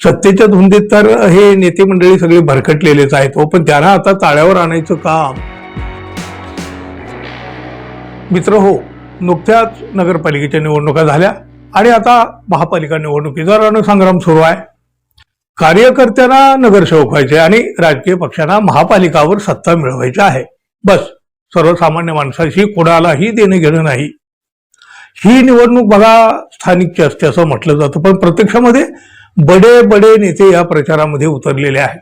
सत्तेच्या धुंदीत तर हे नेते मंडळी सगळे भरकटलेलेच आहेत हो, पण त्यांना आता ताळ्यावर आणायचं काम. मित्र हो, नुकत्याच नगरपालिकेच्या निवडणुका झाल्या आणि आता महापालिका निवडणुकीचा रणसंग्राम सुरू आहे. कार्यकर्त्यांना नगरसेवक व्हायचे आणि राजकीय पक्षांना महापालिकावर सत्ता मिळवायची आहे. बस, सर्वसामान्य माणसाशी कोणालाही देणं घेणं नाही. ही निवडणूक बघा स्थानिकची असते असं म्हटलं जातं, पण प्रत्यक्षामध्ये बडे बडे नेते या प्रचारामध्ये उतरलेले आहेत.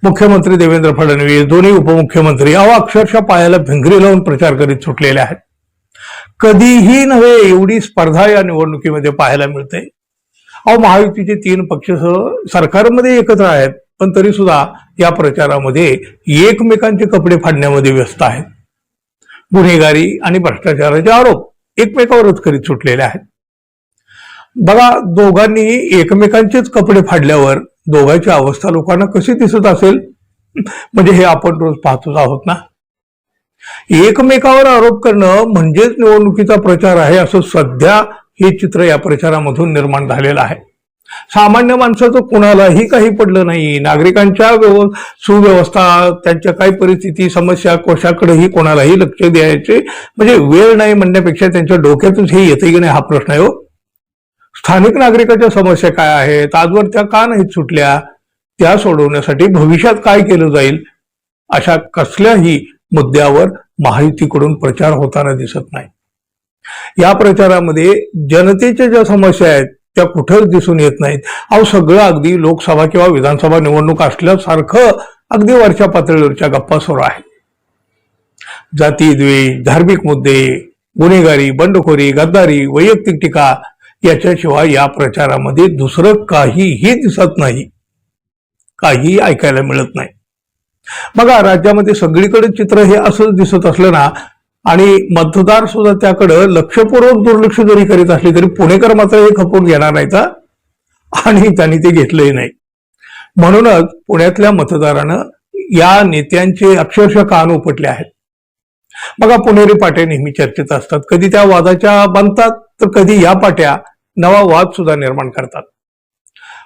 मुख्यमंत्री देवेंद्र फडणवीस, दोन्ही उपमुख्यमंत्री अक्षरशः पायाला भिंगरी लावून प्रचार करीत सुटलेले आहेत. कधीही नव्हे एवढी स्पर्धा या निवडणुकीमध्ये पाहायला मिळते. महायुतीचे 3 पक्ष सरकारमध्ये एकत्र आहेत, पण तरी सुद्धा या प्रचारामध्ये एकमेकांचे कपडे फाडण्यामध्ये व्यस्त आहेत. गुन्हेगारी आणि भ्रष्टाचाराचे आरोप एकमेकावरच करीत सुटलेले आहेत. बघा, दोघांनी एकमेकांचेच कपडे फाडल्यावर दोघांची अवस्था लोकांना कशी दिसत असेल, म्हणजे हे आपण रोज पाहतोच आहोत ना. एकमेकावर आरोप करणं म्हणजेच निवडणुकीचा प्रचार आहे असं सध्या हे चित्र या प्रचारामधून निर्माण झालेलं आहे. सामान्य माणसाचं कुणालाही काही पडलं नाही. नागरिकांच्या सुव्यवस्था, त्यांच्या काही परिस्थिती, समस्या, कोशाकडेही कोणालाही लक्ष द्यायचे म्हणजे वेळ नाही म्हणण्यापेक्षा त्यांच्या डोक्यातच हे येते की नाही हा प्रश्न आहे हो. स्थानिक नागरिकांच्या समस्या काय आहेत, आजवर त्या का नाहीत सुटल्या, त्या सोडवण्यासाठी भविष्यात काय केलं जाईल, अशा कसल्याही मुद्द्यावर महायुतीकडून प्रचार होताना दिसत नाही. या प्रचारामध्ये जनतेच्या ज्या समस्या आहेत त्या कुठेच दिसून येत नाहीत. सगळं अगदी लोकसभा किंवा विधानसभा निवडणूक असल्यासारखं अगदी वरच्या पातळीवरच्या गप्पा सुरू आहेत. जाती द्वेष, धार्मिक मुद्दे, गुन्हेगारी, बंडखोरी, गद्दारी, वैयक्तिक टीका याच्याशिवाय या प्रचारामध्ये दुसरं काहीही दिसत नाही, काही ऐकायला मिळत नाही. बघा, राज्यामध्ये सगळीकडे चित्र हे असंच दिसत असलं ना, आणि मतदार सुद्धा त्याकडे लक्षपूर्वक दुर्लक्ष जरी करीत असले तरी पुणेकर मात्र हे खपवून घेणार नाहीत आणि त्यांनी ते घेतलंही नाही. म्हणूनच पुण्यातल्या मतदारानं या नेत्यांचे अक्षरशः कान उपटले आहेत. बघा, पुणेरी पाट्या नेहमी चर्चेत असतात. कधी त्या वादाच्या बनतात तर कधी या पाट्या नवा वाद सुद्धा निर्माण करतात.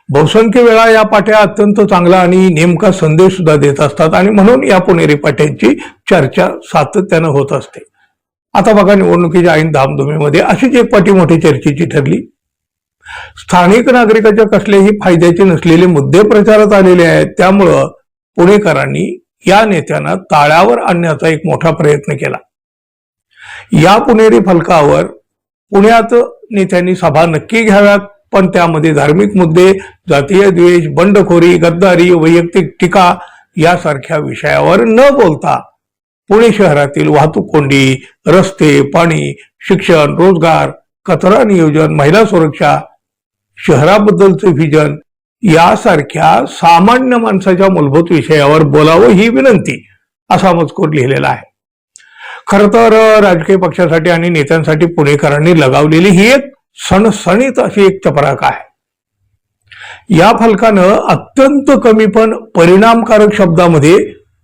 बहुसंख्य वेळा या पाट्या अत्यंत चांगला आणि नेमका संदेश सुद्धा देत असतात आणि म्हणून या पुणेरी पाट्यांची चर्चा सातत्यानं होत असते. आता बघा, निवडणुकीच्या ऐन धामधुमीमध्ये अशीच एक पाटी मोठी चर्चेची ठरली. स्थानिक नागरिकांच्या कसलेही फायद्याचे नसलेले मुद्दे प्रचारात आलेले आहेत. त्यामुळं पुणेकरांनी या नेत्यांना ताळ्यावर आणण्याचा एक मोठा प्रयत्न केला. या पुणेरी फलकावर पुण्यात नेत्यांनी सभा नक्की घ्याव्यात, पण त्यामध्ये धार्मिक मुद्दे, जातीय द्वेष, बंडखोरी, गद्दारी, वैयक्तिक टीका यासारख्या विषयावर न बोलता पुणे शहरातील वाहतूक कोंडी, रस्ते, पाणी, शिक्षण, रोजगार, कचरा नियोजन, महिला सुरक्षा, शहराबद्दलचे व्हिजन यासारख्या सामान्य माणसाच्या मूलभूत विषयावर बोलावं ही विनंती, असा मजकूर लिहिलेला आहे. खरं तर राजकीय पक्षासाठी आणि नेत्यांसाठी पुणेकरांनी लगावलेली ही एक सणसणीत अशी एक चपराक आहे. या फलकानं अत्यंत कमी पण परिणामकारक शब्दामध्ये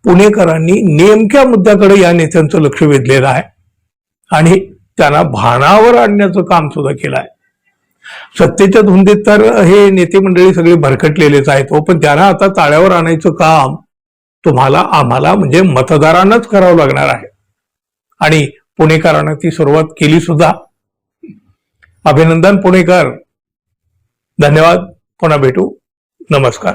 पुणेकरांनी नेमक्या मुद्द्याकडे या नेत्यांचं लक्ष वेधलेलं आहे आणि त्यांना भानावर आणण्याचं काम सुद्धा केलं आहे. सत्तेच्या धुंदीत तर हे नेते मंडळी सगळे भरकटलेलेच आहेत हो, पण त्यांना आता ताळ्यावर आणायचं काम तुम्हाला, आम्हाला म्हणजे मतदारांनाच करावं लागणार आहे आणि पुणेकरांना ती सुरुवात केली सुद्धा. अभिनंदन पुणेकर. धन्यवाद. पुन्हा भेटू. नमस्कार.